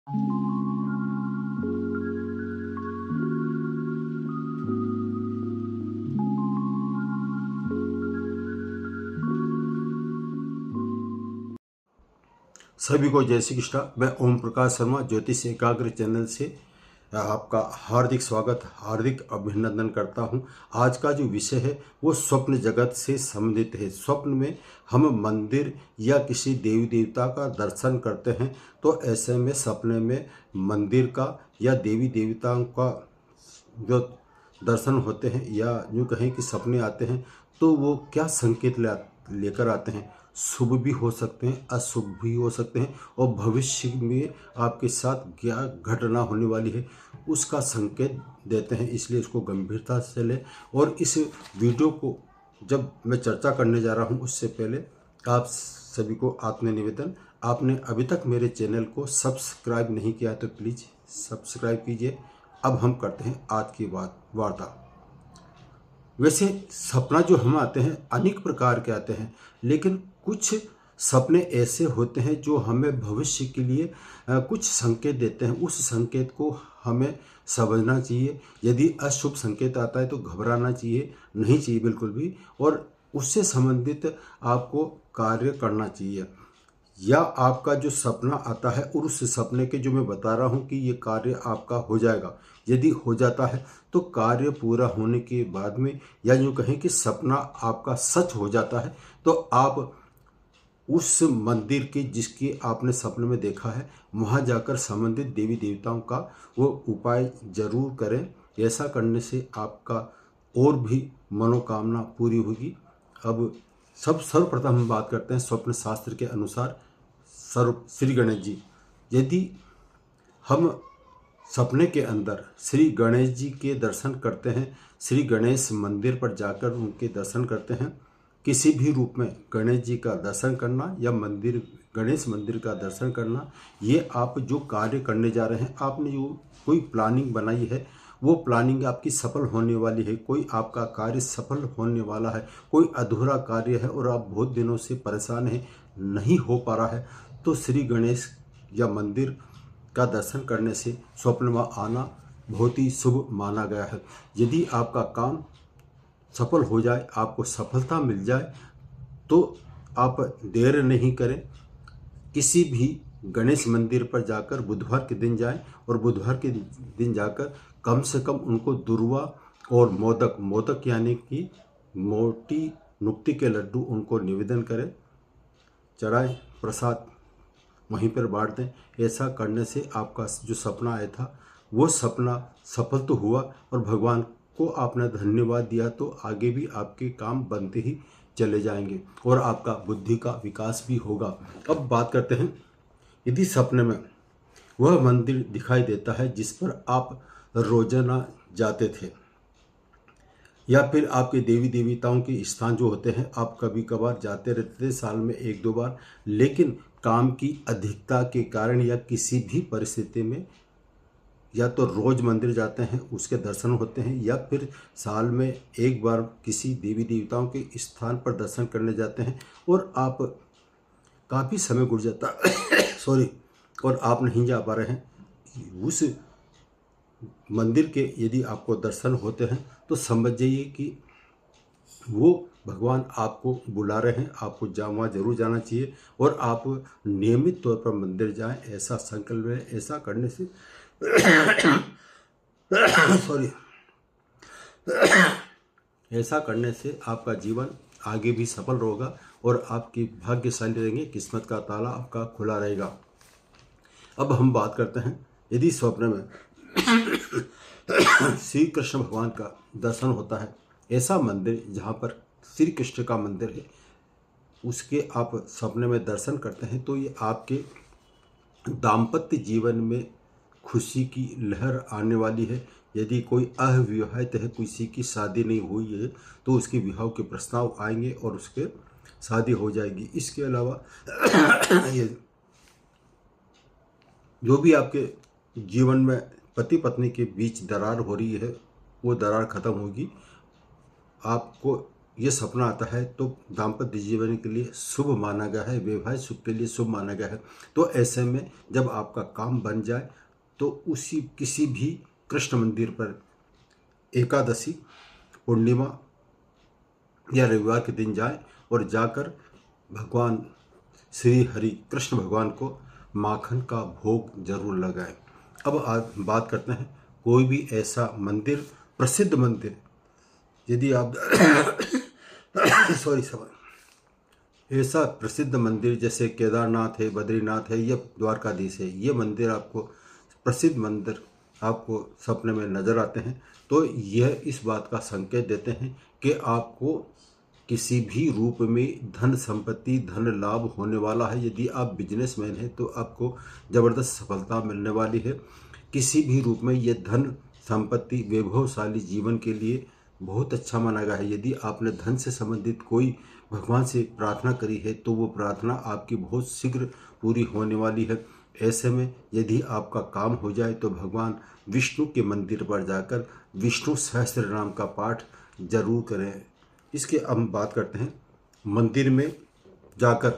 सभी को जय श्री कृष्ण। मैं ओम प्रकाश शर्मा ज्योतिष एकाग्र चैनल से आपका हार्दिक स्वागत, हार्दिक अभिनंदन करता हूं। आज का जो विषय है वो स्वप्न जगत से संबंधित है। स्वप्न में हम मंदिर या किसी देवी देवता का दर्शन करते हैं तो ऐसे में सपने में मंदिर का या देवी देवताओं का जो दर्शन होते हैं या यूँ कहें कि सपने आते हैं तो वो क्या संकेत लेकर आते हैं। शुभ भी हो सकते हैं, अशुभ भी हो सकते हैं और भविष्य में आपके साथ क्या घटना होने वाली है उसका संकेत देते हैं। इसलिए इसको गंभीरता से लें। और इस वीडियो को जब मैं चर्चा करने जा रहा हूं उससे पहले आप सभी को आत्मनिवेदन, आपने अभी तक मेरे चैनल को सब्सक्राइब नहीं किया तो प्लीज़ सब्सक्राइब कीजिए। अब हम करते हैं आज की वार्ता। वैसे सपना जो हम आते हैं अनेक प्रकार के आते हैं, लेकिन कुछ सपने ऐसे होते हैं जो हमें भविष्य के लिए कुछ संकेत देते हैं। उस संकेत को हमें समझना चाहिए। यदि अशुभ संकेत आता है तो घबराना चाहिए नहीं चाहिए बिल्कुल भी, और उससे संबंधित आपको कार्य करना चाहिए। या आपका जो सपना आता है और उस सपने के जो मैं बता रहा हूँ कि ये कार्य आपका हो जाएगा, यदि हो जाता है तो कार्य पूरा होने के बाद में, या यूँ कहें कि सपना आपका सच हो जाता है, तो आप उस मंदिर के जिसकी आपने सपने में देखा है वहाँ जाकर संबंधित देवी देवताओं का वो उपाय जरूर करें। ऐसा करने से आपका और भी मनोकामना पूरी होगी। अब सर्वप्रथम हम बात करते हैं स्वप्न शास्त्र के अनुसार श्री गणेश जी। यदि हम सपने के अंदर श्री गणेश जी के दर्शन करते हैं, श्री गणेश मंदिर पर जाकर उनके दर्शन करते हैं, किसी भी रूप में गणेश जी का दर्शन करना या गणेश मंदिर का दर्शन करना, ये आप जो कार्य करने जा रहे हैं, आपने जो कोई प्लानिंग बनाई है वो प्लानिंग आपकी सफल होने वाली है। कोई आपका कार्य सफल होने वाला है, कोई अधूरा कार्य है और आप बहुत दिनों से परेशान हैं, नहीं हो पा रहा है, तो श्री गणेश या मंदिर का दर्शन करने से स्वप्न में आना बहुत ही शुभ माना गया है। यदि आपका काम सफल हो जाए, आपको सफलता मिल जाए, तो आप देर नहीं करें, किसी भी गणेश मंदिर पर जाकर बुधवार के दिन जाएं और बुधवार के दिन जाकर कम से कम उनको दुर्वा और मोदक यानी कि मोटी नुक्ति के लड्डू उनको निवेदन करें, चढ़ाएं, प्रसाद वहीं पर बांट दें। ऐसा करने से आपका जो सपना आया था वो सपना सफल तो हुआ और भगवान को आपने धन्यवाद दिया, तो आगे भी आपके काम बनते ही चले जाएंगे और आपका बुद्धि का विकास भी होगा। अब बात करते हैं, यदि सपने में वह मंदिर दिखाई देता है जिस पर आप रोजाना जाते थे, या फिर आपके देवी देवताओं के स्थान जो होते हैं आप कभी कभार जाते रहते थे, साल में एक दो बार, लेकिन काम की अधिकता के कारण या किसी भी परिस्थिति में या तो रोज मंदिर जाते हैं उसके दर्शन होते हैं, या फिर साल में एक बार किसी देवी देवताओं के स्थान पर दर्शन करने जाते हैं और आप काफ़ी समय गुजर जाता सॉरी और आप नहीं जा पा रहे हैं उस मंदिर के, यदि आपको दर्शन होते हैं तो समझ जाइए कि वो भगवान आपको बुला रहे हैं, आपको वहाँ जरूर जाना चाहिए और आप नियमित तौर पर मंदिर जाएं, ऐसा संकल्प है। ऐसा करने से सॉरी ऐसा करने से आपका जीवन आगे भी सफल होगा और आपकी भाग्यशाली रहेंगे, किस्मत का ताला आपका खुला रहेगा। अब हम बात करते हैं, यदि स्वप्न में श्री कृष्ण भगवान का दर्शन होता है, ऐसा मंदिर जहाँ पर श्री कृष्ण का मंदिर है उसके आप सपने में दर्शन करते हैं, तो ये आपके दाम्पत्य जीवन में खुशी की लहर आने वाली है। यदि कोई अविवाहित है, किसी की शादी नहीं हुई है, तो उसके विवाह के प्रस्ताव आएंगे और उसके शादी हो जाएगी। इसके अलावा ये जो भी आपके जीवन में पति पत्नी के बीच दरार हो रही है वो दरार ख़त्म होगी। आपको ये सपना आता है तो दाम्पत्य जीवन के लिए शुभ माना गया है, वैवाहिक सुख के लिए शुभ माना गया है। तो ऐसे में जब आपका काम बन जाए तो उसी किसी भी कृष्ण मंदिर पर एकादशी, पूर्णिमा या रविवार के दिन जाएं और जाकर भगवान श्री हरि कृष्ण भगवान को माखन का भोग जरूर लगाएं। अब आज बात करते हैं कोई भी ऐसा मंदिर, प्रसिद्ध मंदिर, यदि आप ऐसा प्रसिद्ध मंदिर जैसे केदारनाथ है, बद्रीनाथ है या द्वारकाधीश है, ये मंदिर आपको प्रसिद्ध मंदिर आपको सपने में नजर आते हैं तो यह इस बात का संकेत देते हैं कि आपको किसी भी रूप में धन संपत्ति, धन लाभ होने वाला है। यदि आप बिजनेसमैन हैं तो आपको ज़बरदस्त सफलता मिलने वाली है। किसी भी रूप में यह धन संपत्ति वैभवशाली जीवन के लिए बहुत अच्छा माना गया है। यदि आपने धन से संबंधित कोई भगवान से प्रार्थना करी है तो वो प्रार्थना आपकी बहुत शीघ्र पूरी होने वाली है। ऐसे में यदि आपका काम हो जाए तो भगवान विष्णु के मंदिर पर जाकर विष्णु सहस्त्र नाम का पाठ जरूर करें। इसके हम बात करते हैं मंदिर में जाकर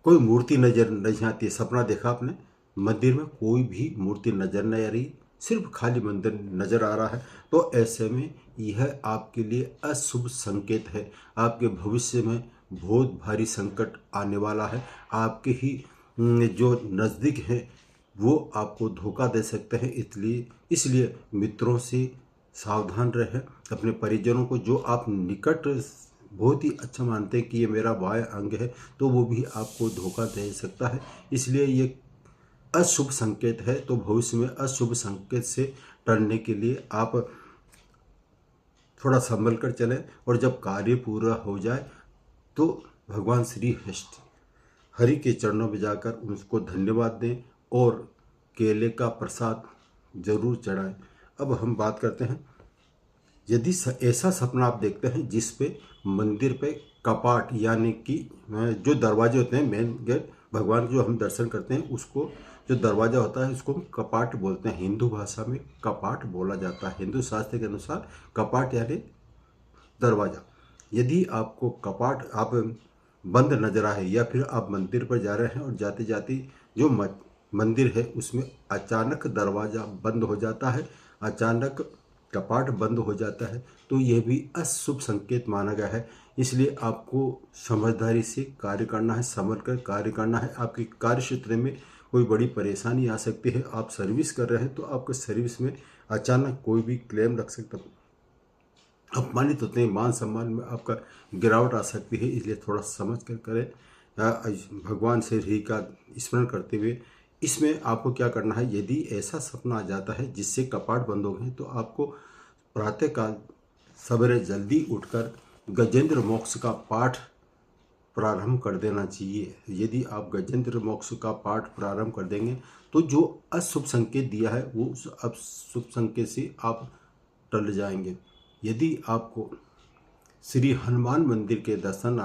कोई मूर्ति नजर नहीं आती। सपना देखा आपने, मंदिर में कोई भी मूर्ति नजर नहीं आ रही, सिर्फ खाली मंदिर नजर आ रहा है, तो ऐसे में यह आपके लिए अशुभ संकेत है। आपके भविष्य में बहुत भारी संकट आने वाला है। आपके ही जो नज़दीक हैं वो आपको धोखा दे सकते हैं। इसलिए मित्रों से सावधान रहें। अपने परिजनों को, जो आप निकट बहुत ही अच्छा मानते हैं कि ये मेरा बाएं अंग है, तो वो भी आपको धोखा दे सकता है। इसलिए ये अशुभ संकेत है। तो भविष्य में अशुभ संकेत से टलने के लिए आप थोड़ा संभल कर चलें और जब कार्य पूरा हो जाए तो भगवान श्री हरि के चरणों में जाकर उनको धन्यवाद दें और केले का प्रसाद जरूर चढ़ाएं। अब हम बात करते हैं, यदि ऐसा सपना आप देखते हैं जिस पे मंदिर पे कपाट यानी कि जो दरवाजे होते हैं, मेन गेट, भगवान के जो हम दर्शन करते हैं उसको जो दरवाज़ा होता है उसको हम कपाट बोलते हैं। हिंदू भाषा में कपाट बोला जाता है। हिंदू शास्त्र के अनुसार कपाट यानी दरवाज़ा। यदि आपको कपाट आप बंद नजर आए या फिर आप मंदिर पर जा रहे हैं और जाते जाते जो मंदिर है उसमें अचानक दरवाज़ा बंद हो जाता है, अचानक कपाट बंद हो जाता है, तो यह भी अशुभ संकेत माना गया है। इसलिए आपको समझदारी से कार्य करना है, संभल कर कार्य करना है। आपके कार्य क्षेत्र में कोई बड़ी परेशानी आ सकती है। आप सर्विस कर रहे हैं तो आपके सर्विस में अचानक कोई भी क्लेम रख सकता है, अपमानित होते हैं, मान सम्मान में आपका गिरावट आ सकती है। इसलिए थोड़ा समझ कर करें। भगवान से ही का स्मरण करते हुए इसमें आपको क्या करना है, यदि ऐसा सपना आ जाता है जिससे कपाट बंद हो गए तो आपको प्रातःकाल सवेरे जल्दी उठकर गजेंद्र मोक्ष का पाठ प्रारंभ कर देना चाहिए। यदि आप गजेंद्र मोक्ष का पाठ प्रारंभ कर देंगे तो जो अशुभ संकेत दिया है वो उस अशुभ संकेत से आप टल जाएंगे। यदि आपको श्री हनुमान मंदिर के दर्शन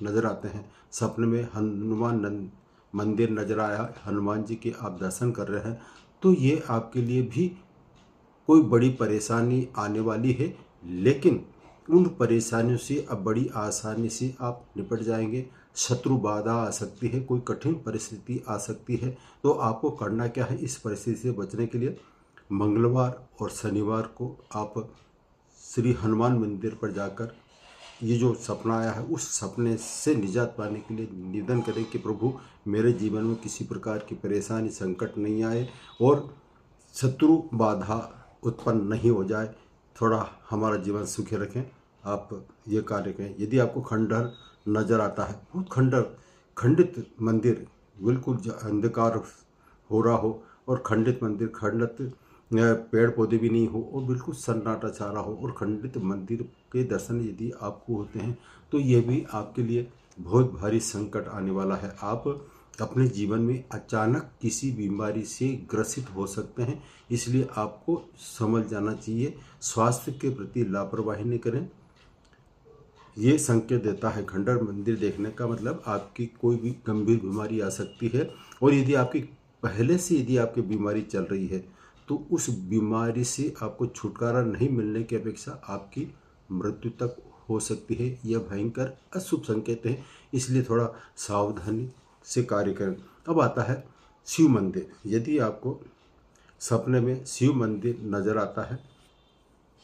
नजर आते हैं, सपने में हनुमान मंदिर नजर आया, हनुमान जी के आप दर्शन कर रहे हैं, तो ये आपके लिए भी कोई बड़ी परेशानी आने वाली है, लेकिन उन परेशानियों से अब बड़ी आसानी से आप निपट जाएंगे। शत्रु बाधा आ सकती है, कोई कठिन परिस्थिति आ सकती है, तो आपको करना क्या है, इस परिस्थिति से बचने के लिए मंगलवार और शनिवार को आप श्री हनुमान मंदिर पर जाकर ये जो सपना आया है उस सपने से निजात पाने के लिए निवेदन करें कि प्रभु मेरे जीवन में किसी प्रकार की परेशानी संकट नहीं आए और शत्रु बाधा उत्पन्न नहीं हो जाए, थोड़ा हमारा जीवन सुखी रखें। आप ये कार्य करें। यदि आपको खंडहर नज़र आता है, बहुत खंडित मंदिर, बिल्कुल अंधकार हो रहा हो और खंडित मंदिर, खंडित पेड़ पौधे भी नहीं हो और बिल्कुल सन्नाटा छा रहा हो और खंडित मंदिर के दर्शन यदि आपको होते हैं तो ये भी आपके लिए बहुत भारी संकट आने वाला है। आप अपने जीवन में अचानक किसी बीमारी से ग्रसित हो सकते हैं, इसलिए आपको समझ जाना चाहिए, स्वास्थ्य के प्रति लापरवाही नहीं करें। ये संकेत देता है खंडहर मंदिर देखने का मतलब आपकी कोई भी गंभीर बीमारी आ सकती है, और यदि आपकी पहले से यदि आपकी बीमारी चल रही है तो उस बीमारी से आपको छुटकारा नहीं मिलने की अपेक्षा आपकी मृत्यु तक हो सकती है। यह भयंकर अशुभ संकेत है, इसलिए थोड़ा सावधानी से कार्य करें। अब आता है शिव मंदिर। यदि आपको सपने में शिव मंदिर नज़र आता है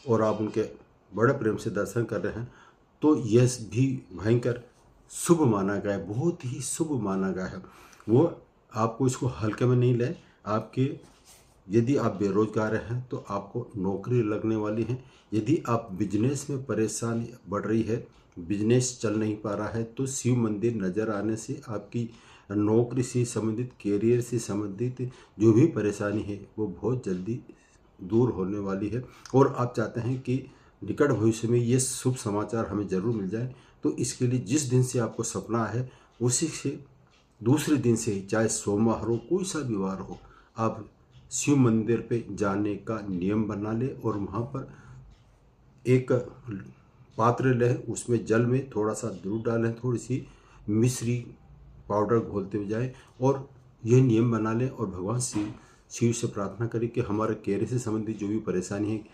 और आप उनके बड़े प्रेम से दर्शन कर रहे हैं तो यह भी भयंकर शुभ माना गया है, बहुत ही शुभ माना गया है। वो आपको इसको हल्के में नहीं लें। आपके यदि आप बेरोजगार हैं तो आपको नौकरी लगने वाली है। यदि आप बिजनेस में परेशानी बढ़ रही है, बिजनेस चल नहीं पा रहा है, तो शिव मंदिर नज़र आने से आपकी नौकरी से संबंधित, कैरियर से संबंधित जो भी परेशानी है वो बहुत जल्दी दूर होने वाली है। और आप चाहते हैं कि निकट भविष्य में ये शुभ समाचार हमें ज़रूर मिल जाए, तो इसके लिए जिस दिन से आपको सपना है उसी से दूसरे दिन से ही, चाहे सोमवार हो, कोई सा भी वार हो, आप शिव मंदिर पे जाने का नियम बना ले और वहाँ पर एक पात्र लें, उसमें जल में थोड़ा सा दूध डालें, थोड़ी सी मिश्री पाउडर घोलते हुए जाएं और यह नियम बना लें और भगवान शिव से प्रार्थना करें कि हमारे कैरियर से संबंधित जो भी परेशानी है,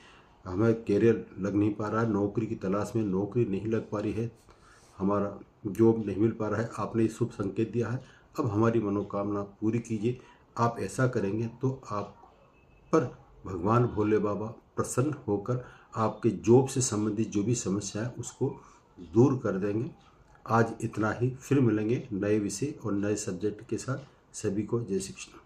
हमें कैरियर लग नहीं पा रहा है, नौकरी की तलाश में नौकरी नहीं लग पा रही है, हमारा जॉब नहीं मिल पा रहा है, आपने शुभ संकेत दिया है, अब हमारी मनोकामना पूरी कीजिए। आप ऐसा करेंगे तो आप पर भगवान भोले बाबा प्रसन्न होकर आपके जॉब से संबंधित जो भी समस्या है उसको दूर कर देंगे। आज इतना ही, फिर मिलेंगे नए विषय और नए सब्जेक्ट के साथ। सभी को जय श्री कृष्ण।